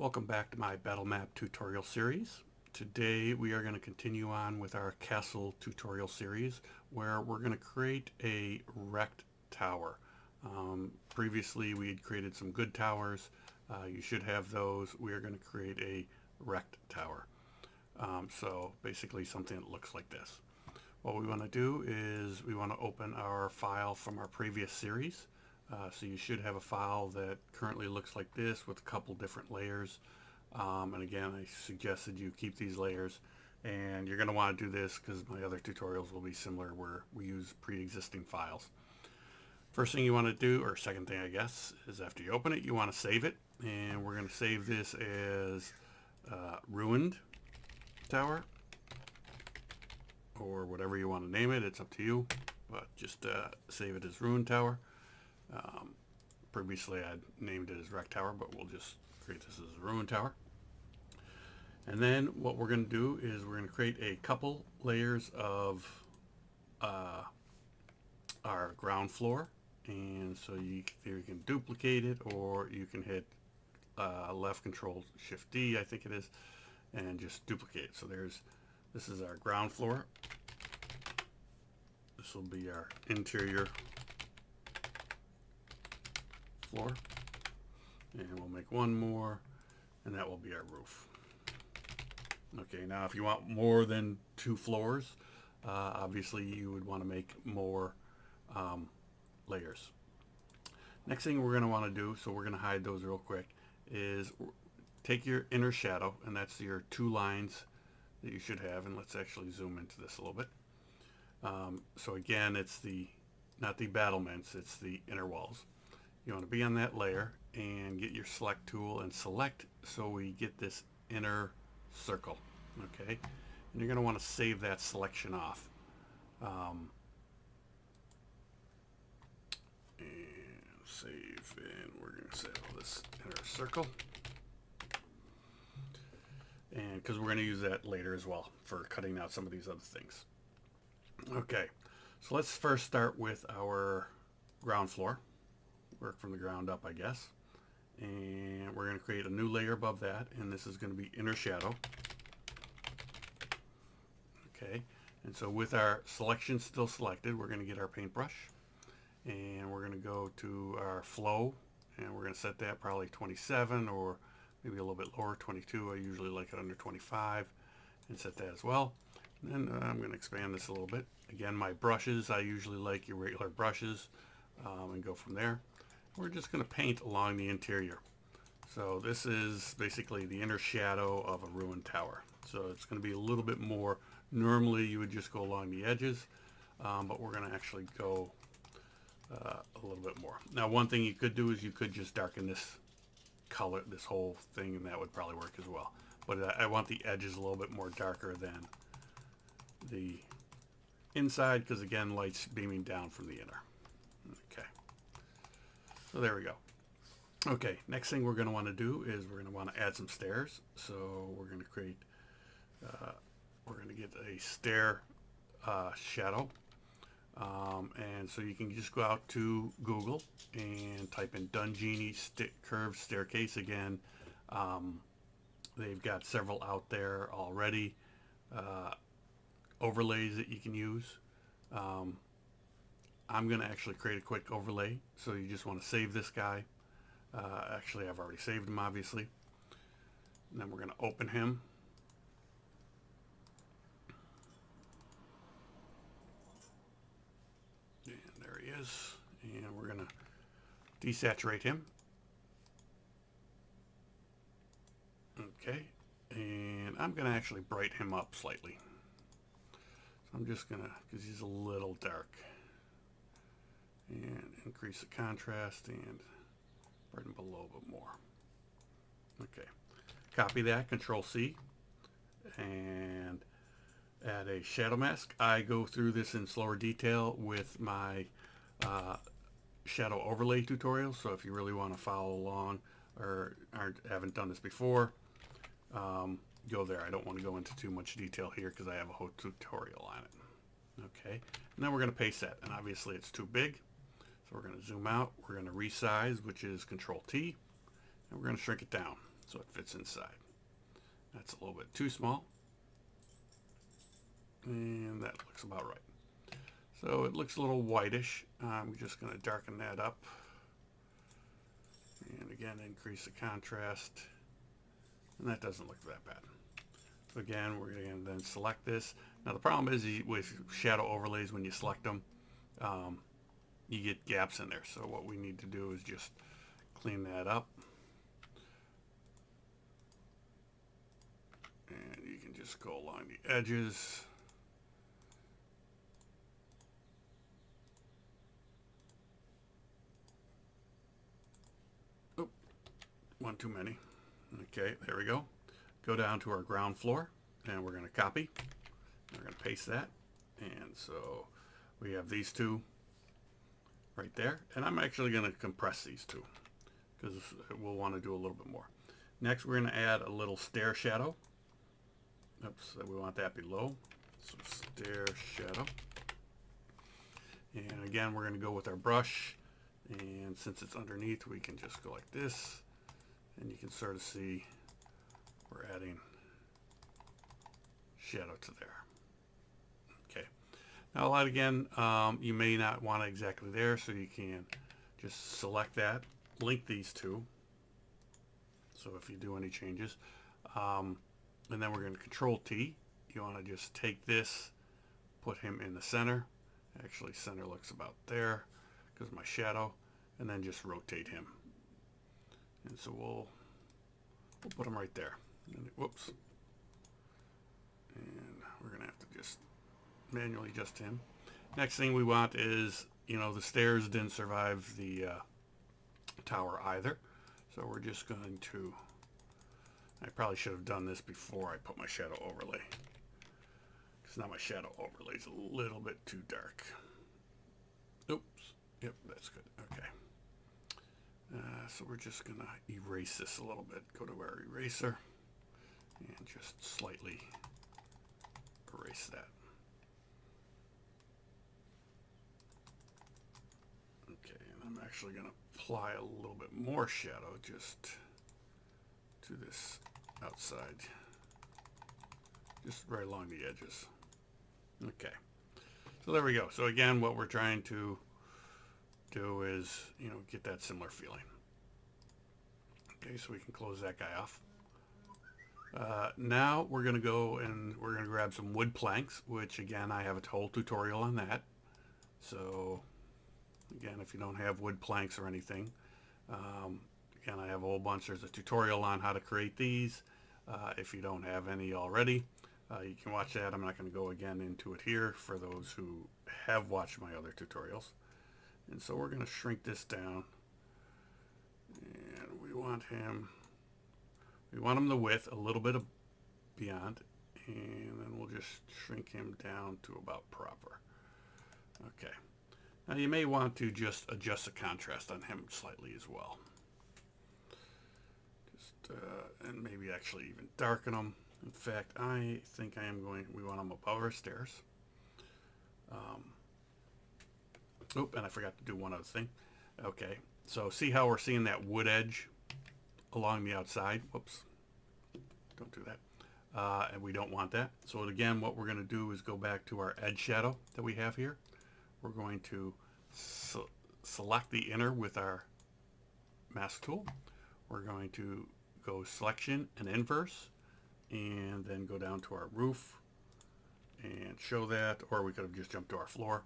Welcome back to my BattleMap tutorial series. Today we are going to continue on with our castle tutorial series where we're going to create a wrecked tower. Previously we had created some good towers. You should have those. We are going to create a wrecked tower. So basically something that looks like this. What we want to do is we want to open our file from our previous series. So you should have a file that currently looks like this with a couple different layers. And again, I suggested you keep these layers. And you're going to want to do this because my other tutorials will be similar where we use pre-existing files. First thing you want to do, or second thing I guess, is after you open it, you want to save it. And we're going to save this as ruined tower, or whatever you want to name it. It's up to you, but just save it as ruined tower. Previously I'd named it as wrecked tower, but we'll just create this as a ruined tower. And then what we're going to do is we're going to create a couple layers of our ground floor. And so you can duplicate it, or you can hit left control shift D, I think it is, and just duplicate it. So this is our ground floor. This will be our interior floor, and we'll make one more, and that will be our roof. Okay, now if you want more than 2 floors, obviously you would want to make more layers. Next thing we're going to want to do, so we're going to hide those real quick, is take your inner shadow, and that's your 2 lines that you should have, and let's actually zoom into this a little bit. So again, it's not the battlements, it's the inner walls. You want to be on that layer and get your select tool and select so we get this inner circle. Okay, and you're going to want to save that selection off. And save, and we're going to save all this inner circle. And because we're going to use that later as well for cutting out some of these other things. Okay, so let's first start with our ground floor. Work from the ground up, I guess. And we're going to create a new layer above that, and this is going to be inner shadow. Okay, and so with our selection still selected, we're going to get our paintbrush, and we're going to go to our flow, and we're going to set that probably 27 or maybe a little bit lower, 22. I usually like it under 25, and set that as well. And then I'm going to expand this a little bit. Again, my brushes, I usually like your regular brushes, and go from there. We're just going to paint along the interior. So this is basically the inner shadow of a ruined tower. So it's going to be a little bit more. Normally you would just go along the edges, but we're going to actually go a little bit more. Now one thing you could do is you could just darken this color, this whole thing, and that would probably work as well. But I want the edges a little bit more darker than the inside, because again, light's beaming down from the inner. Okay. So there we go. Okay, next thing we're going to want to do is we're going to want to add some stairs. So we're going to create, we're going to get a stair shadow. And so you can just go out to Google and type in Dungini curved staircase. Again, they've got several out there already. Overlays that you can use. I'm going to actually create a quick overlay, so you just want to save this guy. Actually, I've already saved him, obviously. And then we're going to open him. And there he is. And we're going to desaturate him. Okay. And I'm going to actually brighten him up slightly. So I'm just going to, because he's a little dark. And increase the contrast and brighten up a little bit more. Okay, copy that, Control C, and add a shadow mask. I go through this in slower detail with my shadow overlay tutorial, so if you really want to follow along or haven't done this before, go there. I don't want to go into too much detail here because I have a whole tutorial on it. Okay, and then we're going to paste that, and obviously it's too big. So we're going to zoom out, we're going to resize, which is Control T, and we're going to shrink it down. so it fits inside. That's a little bit too small, and that looks about right. So it looks a little whitish. I'm just going to darken that up, and again increase the contrast, and that doesn't look that bad. So again, we're going to then select this. Now the problem is with shadow overlays, when you select them, you get gaps in there. So what we need to do is just clean that up. And you can just go along the edges. Oh, one too many. Okay, there we go. Go down to our ground floor, and we're going to copy. We're going to paste that. And so we have these two right there. And I'm actually going to compress these two because we'll want to do a little bit more. Next, we're going to add a little stair shadow. Oops, we want that below. So stair shadow. And again, we're going to go with our brush. And since it's underneath, we can just go like this. And you can sort of see we're adding shadow to there. Okay. Now, a lot again, you may not want it exactly there, so you can just select that, link these two. So if you do any changes, and then we're going to Control T. You want to just take this, put him in the center. Actually, center looks about there because of my shadow, and then just rotate him. And so we'll put him right there. And, whoops. And we're going to have to just manually adjust him. Next thing we want is, the stairs didn't survive the tower either. So we're just going to, I probably should have done this before I put my shadow overlay. Because now my shadow overlay is a little bit too dark. Oops. Yep, that's good. Okay. So we're just going to erase this a little bit. Go to our eraser and just slightly erase that. Okay, and I'm actually going to apply a little bit more shadow just to this outside, just right along the edges. Okay, so there we go. So again, what we're trying to do is, get that similar feeling. Okay, so we can close that guy off. Now we're going to go and we're going to grab some wood planks, which again, I have a whole tutorial on that. So again, if you don't have wood planks or anything, again, I have a whole bunch. There's a tutorial on how to create these. If you don't have any already, you can watch that. I'm not going to go again into it here for those who have watched my other tutorials. And so we're going to shrink this down. And we want him the width a little bit beyond. And then we'll just shrink him down to about proper. Okay. Now you may want to just adjust the contrast on him slightly as well. Just, and maybe actually even darken him. In fact, I think we want him above our stairs. And I forgot to do one other thing. Okay, so see how we're seeing that wood edge along the outside? Whoops, don't do that. And we don't want that. So again, what we're going to do is go back to our edge shadow that we have here. We're going to select the inner with our mask tool. We're going to go selection and inverse, and then go down to our roof and show that, or we could have just jumped to our floor.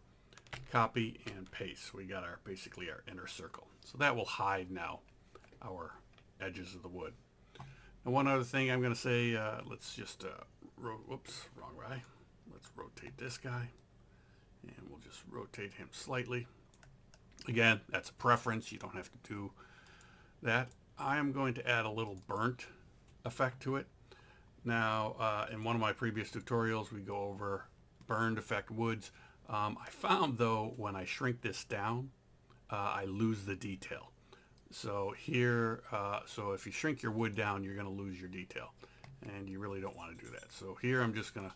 Copy and paste. We got basically our inner circle. So that will hide now our edges of the wood. And one other thing I'm going to say, let's just, whoops, wrong guy. Let's rotate this guy, and we'll just rotate him slightly. Again, that's a preference. You don't have to do that. I am going to add a little burnt effect to it. Now, in one of my previous tutorials, we go over burned effect woods. I found, though, when I shrink this down, I lose the detail. So here, so if you shrink your wood down, you're going to lose your detail, and you really don't want to do that. So here I'm just going to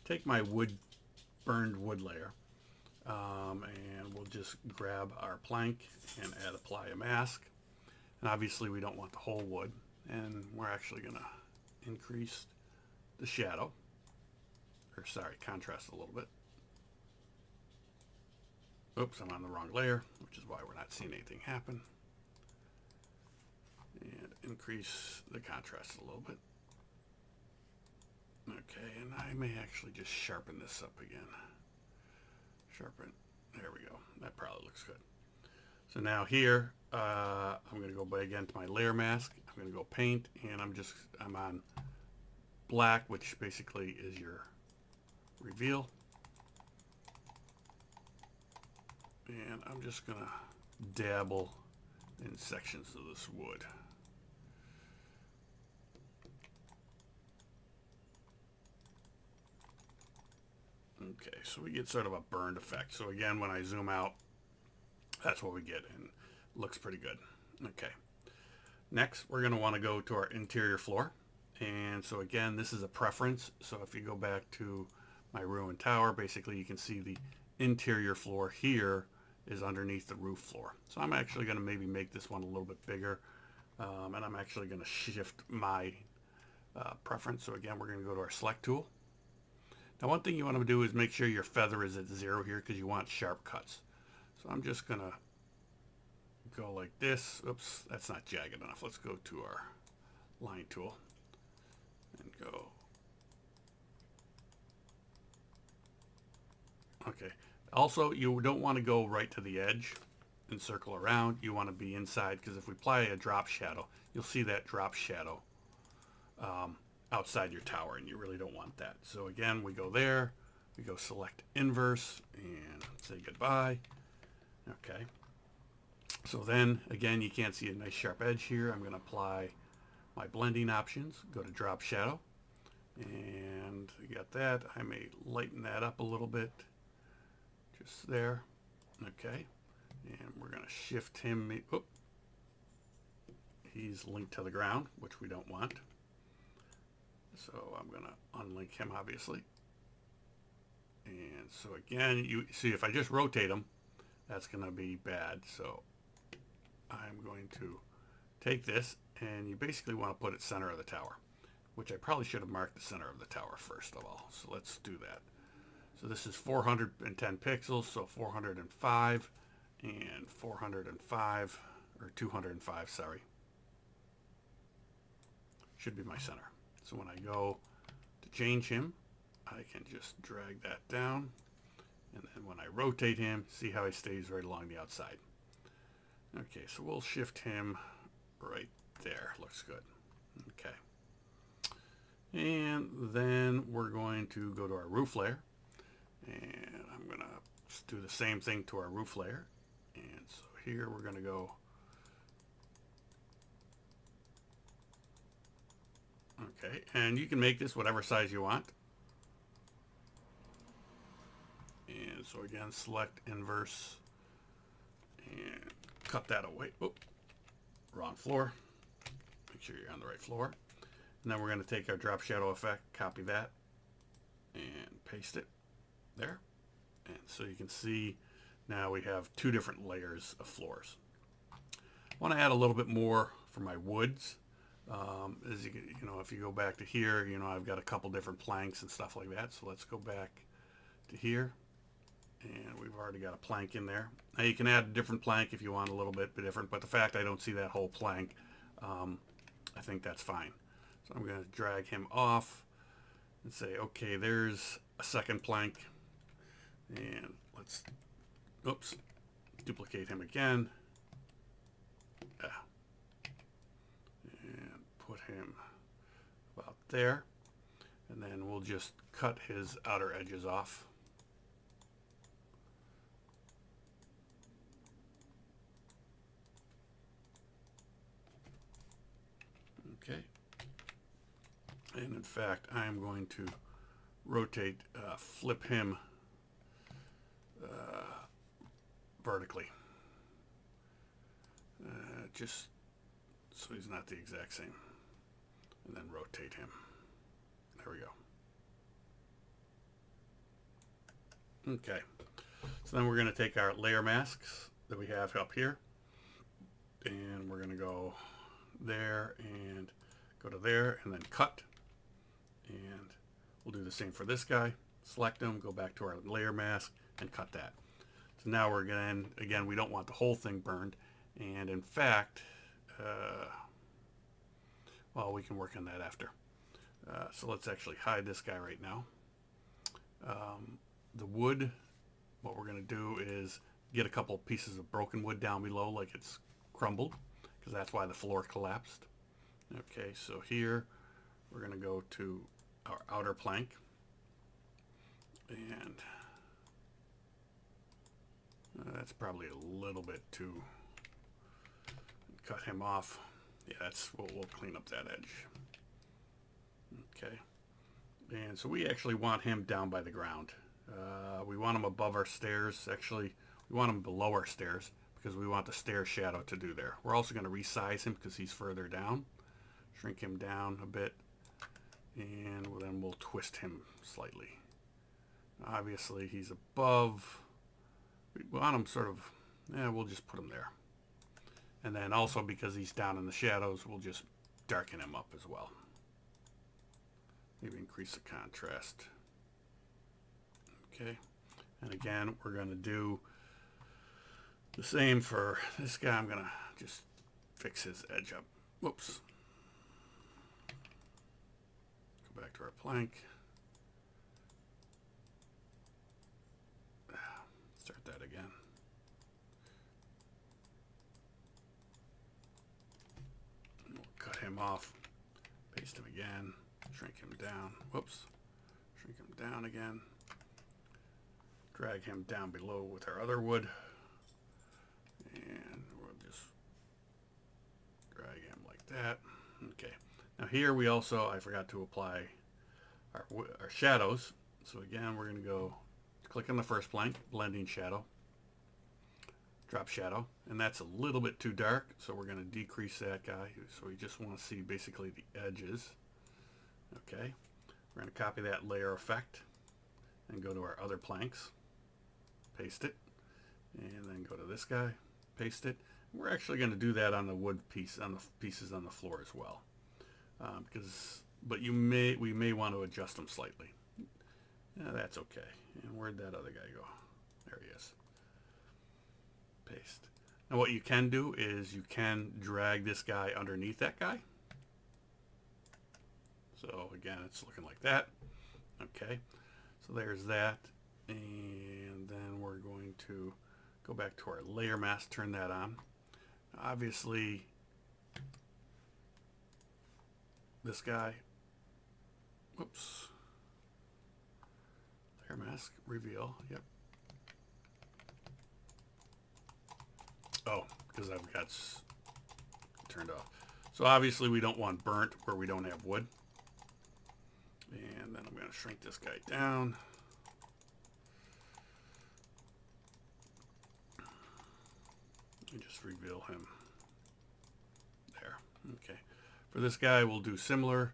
take my burned wood layer, and we'll just grab our plank and apply a mask. And obviously we don't want the whole wood. And we're actually going to increase the shadow, or sorry, contrast a little bit. Oops, I'm on the wrong layer, which is why we're not seeing anything happen. And increase the contrast a little bit. Okay, and I may actually just sharpen this up again. Sharpen, there we go. That probably looks good. So now here, I'm going to go back again to my layer mask. I'm going to go paint, and I'm on black, which basically is your reveal. And I'm just going to dabble in sections of this wood. Okay, so we get sort of a burned effect. So again, when I zoom out, that's what we get, and looks pretty good. Okay. Next, we're going to want to go to our interior floor. And so again, this is a preference. So if you go back to my ruined tower, basically you can see the interior floor here is underneath the roof floor. So I'm actually going to maybe make this one a little bit bigger. And I'm actually going to shift my preference. So again, we're going to go to our select tool. Now one thing you want to do is make sure your feather is at 0 here because you want sharp cuts. So I'm just going to go like this. Oops, that's not jagged enough. Let's go to our line tool and go. Okay. Also, you don't want to go right to the edge and circle around. You want to be inside, because if we apply a drop shadow, you'll see that drop shadow outside your tower, and you really don't want that. So again, we go there, we go select inverse and say goodbye. Okay. So then again, you can't see a nice sharp edge here. I'm going to apply my blending options, go to drop shadow, and you got that. I may lighten that up a little bit, just there. Okay. And we're going to shift him. Oop. He's linked to the ground, which we don't want. So I'm going to unlink him, obviously. And so again, you see if I just rotate him, that's going to be bad. So I'm going to take this, and you basically want to put it center of the tower, which I probably should have marked the center of the tower first of all. So let's do that. So this is 410 pixels, so 405 and 405, or 205, sorry. Should be my center. So when I go to change him, I can just drag that down. And then when I rotate him, see how he stays right along the outside. Okay, so we'll shift him right there. Looks good. Okay. And then we're going to go to our roof layer. And I'm going to do the same thing to our roof layer. And so here we're going to go. Okay, and you can make this whatever size you want. And so again, select inverse and cut that away. Oh, wrong floor. Make sure you're on the right floor. And then we're going to take our drop shadow effect, copy that, and paste it there. And so you can see now we have 2 different layers of floors. I want to add a little bit more for my woods. As you know, if you go back to here, you know, I've got a couple different planks and stuff like that. So let's go back to here. And we've already got a plank in there. Now you can add a different plank if you want a little bit different, but the fact I don't see that whole plank, I think that's fine. So I'm going to drag him off and say, okay, there's a second plank. And let's, oops, duplicate him again. And put him about there. And then we'll just cut his outer edges off. Okay, and in fact, I'm going to rotate, flip him vertically, just so he's not the exact same, and then rotate him. There we go. Okay, so then we're going to take our layer masks that we have up here, and we're going to go there and go to there and then cut. And we'll do the same for this guy. Select them, go back to our layer mask and cut that. So now we're going to, again, we don't want the whole thing burned. And in fact, well, we can work on that after. So let's actually hide this guy right now. The wood, what we're going to do is get a couple pieces of broken wood down below like it's crumbled, because that's why the floor collapsed. Okay, so here we're going to go to our outer plank and that's probably a little bit too, cut him off. Yeah, that's, we'll clean up that edge. Okay, and so we actually want him down by the ground. We want him above our stairs. Actually, we want him below our stairs because we want the stair shadow to do there. We're also going to resize him because he's further down. Shrink him down a bit, and then we'll twist him slightly. Obviously, he's above. We want him sort of, we'll just put him there. And then also because he's down in the shadows, we'll just darken him up as well. Maybe increase the contrast. Okay, and again, we're going to do the same for this guy. I'm going to just fix his edge up. Whoops. Go back to our plank. Start that again. And we'll cut him off, paste him again, shrink him down. Whoops. Shrink him down again. Drag him down below with our other wood. And we'll just drag him like that. Okay. Now here we also, I forgot to apply our shadows. So again, we're going to go click on the first plank, blending shadow, drop shadow, and that's a little bit too dark, so we're going to decrease that guy. So we just want to see basically the edges. Okay, we're going to copy that layer effect and go to our other planks, paste it, and then go to this guy, paste it. We're actually going to do that on the wood piece, on the pieces on the floor as well, but we may want to adjust them slightly. Yeah, that's okay. And where'd that other guy go? There he is. Paste. Now what you can do is you can drag this guy underneath that guy. So again, it's looking like that. Okay, so there's that. And then we're going to go back to our layer mask, turn that on. Obviously, this guy, whoops. Mask reveal. Yep. Oh, because I've got turned off. So obviously we don't want burnt where we don't have wood. And then I'm going to shrink this guy down. And just reveal him there. Okay. For this guy, we'll do similar.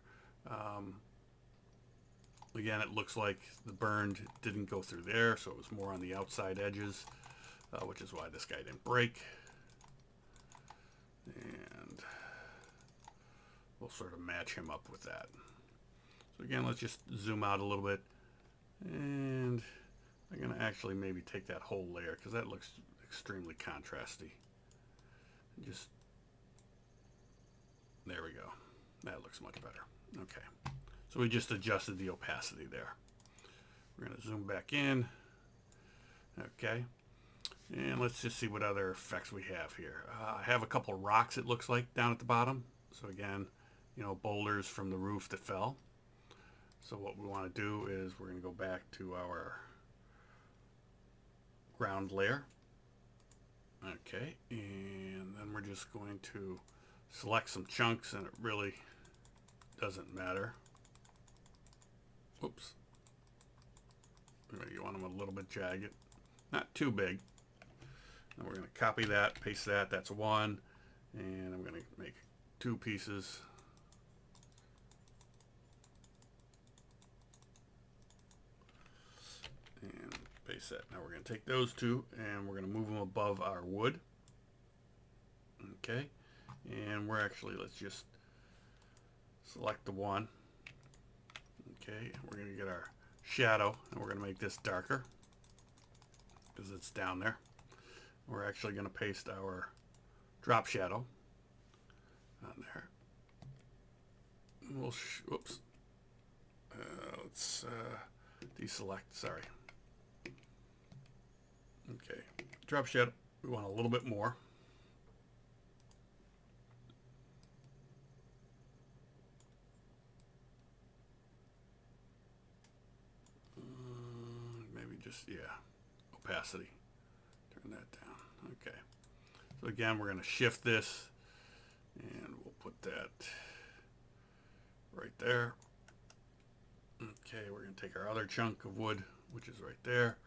Again, it looks like the burned didn't go through there, so it was more on the outside edges, which is why this guy didn't break. And we'll sort of match him up with that. So again, let's just zoom out a little bit. And I'm going to actually maybe take that whole layer because that looks extremely contrasty. Just, there we go. That looks much better. Okay. So we just adjusted the opacity there. We're going to zoom back in. Okay. And let's just see what other effects we have here. I have a couple of rocks, it looks like, down at the bottom. So again, you know, boulders from the roof that fell. So what we want to do is we're going to go back to our ground layer. Okay. And then we're just going to select some chunks, and it really doesn't matter. Oops. You want them a little bit jagged, not too big. And we're going to copy that, paste that. That's one. And I'm going to make two pieces. And paste that. Now we're going to take those two and we're going to move them above our wood. Okay. And we're actually, let's just select the one. Okay, we're going to get our shadow, and we're going to make this darker because it's down there. We're actually going to paste our drop shadow on there. We'll whoops. Let's deselect. Sorry. Okay, drop shadow. We want a little bit more. Maybe just, yeah, opacity. Turn that down. Okay. So again, we're going to shift this, and we'll put that right there. Okay, we're going to take our other chunk of wood, which is right there,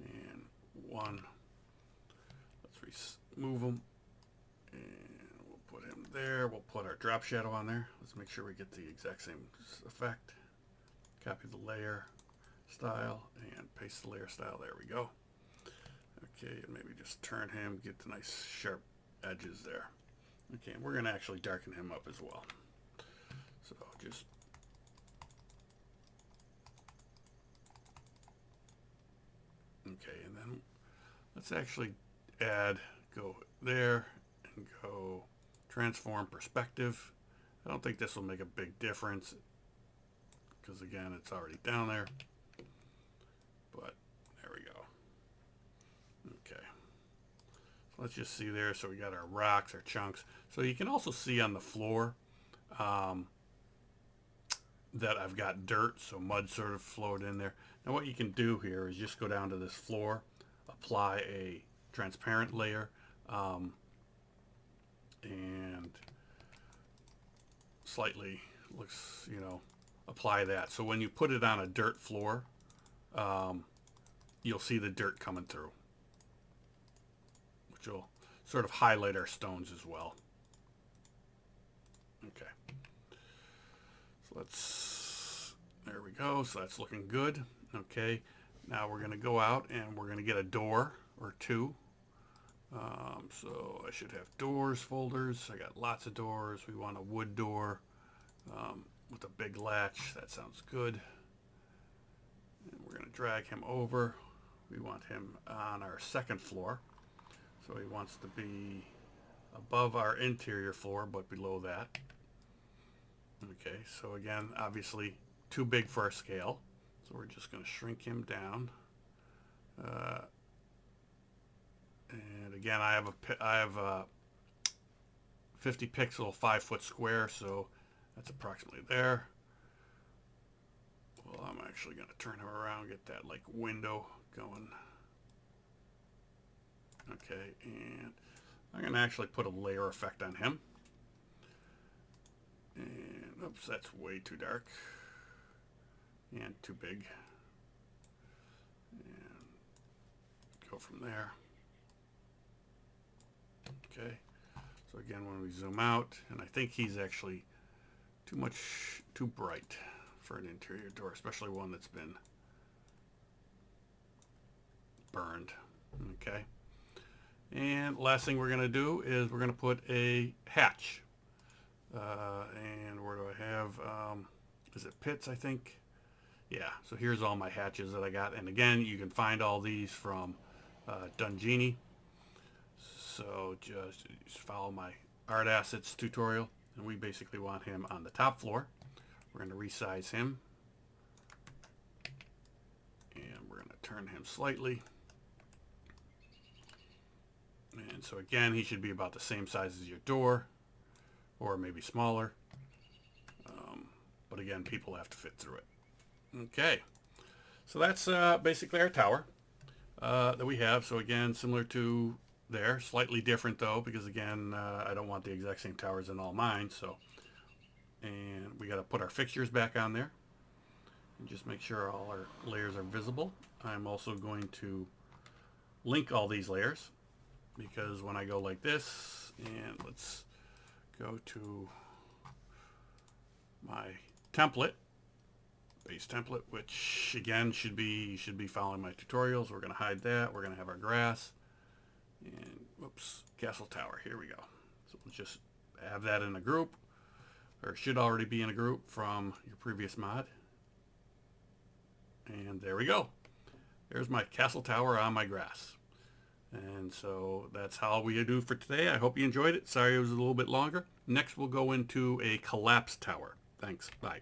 and one. Let's remove them, and we'll put him there. We'll put our drop shadow on there. Let's make sure we get the exact same effect. Copy the layer style and paste the layer style. There we go. Okay, and maybe just turn him, get the nice sharp edges there. Okay, and we're going to actually darken him up as well. So just okay, and then let's actually go there and go transform perspective. I don't think this will make a big difference because again, it's already down there. But there we go. Okay. So let's just see there. So we got our rocks, our chunks. So you can also see on the floor that I've got dirt, so mud sort of flowed in there. Now what you can do here is just go down to this floor, apply a transparent layer, and slightly looks, apply that. So when you put it on a dirt floor, you'll see the dirt coming through, which will sort of highlight our stones as well. Okay. So there we go. So that's looking good. Okay. Now we're going to go out and we're going to get a door or two. So I should have doors folders. I got lots of doors. We want a wood door with a big latch. That sounds good. And we're going to drag him over. We want him on our second floor. So he wants to be above our interior floor, but below that. Okay, so again, obviously too big for our scale. So we're just going to shrink him down. And again, I have a 50 pixel 5-foot square, so that's approximately there. Well, I'm actually going to turn him around, get that like window going. Okay, and I'm going to actually put a layer effect on him. And oops, that's way too dark and too big. And go from there. Okay, so again, when we zoom out, and I think he's actually too bright for an interior door, especially one that's been burned. Okay, and last thing we're going to do is we're going to put a hatch. And where do I have, is it pits, I think? Yeah, so here's all my hatches that I got. And again, you can find all these from Dungini. So just follow my art assets tutorial. And we basically want him on the top floor. We're going to resize him. And we're going to turn him slightly. And so again, he should be about the same size as your door, or maybe smaller. But again, people have to fit through it. Okay, so that's basically our tower that we have. So again, similar to there, slightly different though, because again, I don't want the exact same towers in all mine. So, and we got to put our fixtures back on there and just make sure all our layers are visible. I'm also going to link all these layers, because when I go like this, and let's go to my template, base template, which again should be following my tutorials. We're going to hide that. We're going to have our grass and whoops, castle tower. Here we go. So we'll just have that in a group. or should already be in a group from your previous mod. And there we go. There's my castle tower on my grass. And so that's how we do for today. I hope you enjoyed it. Sorry it was a little bit longer. Next we'll go into a collapsed tower. Thanks. Bye.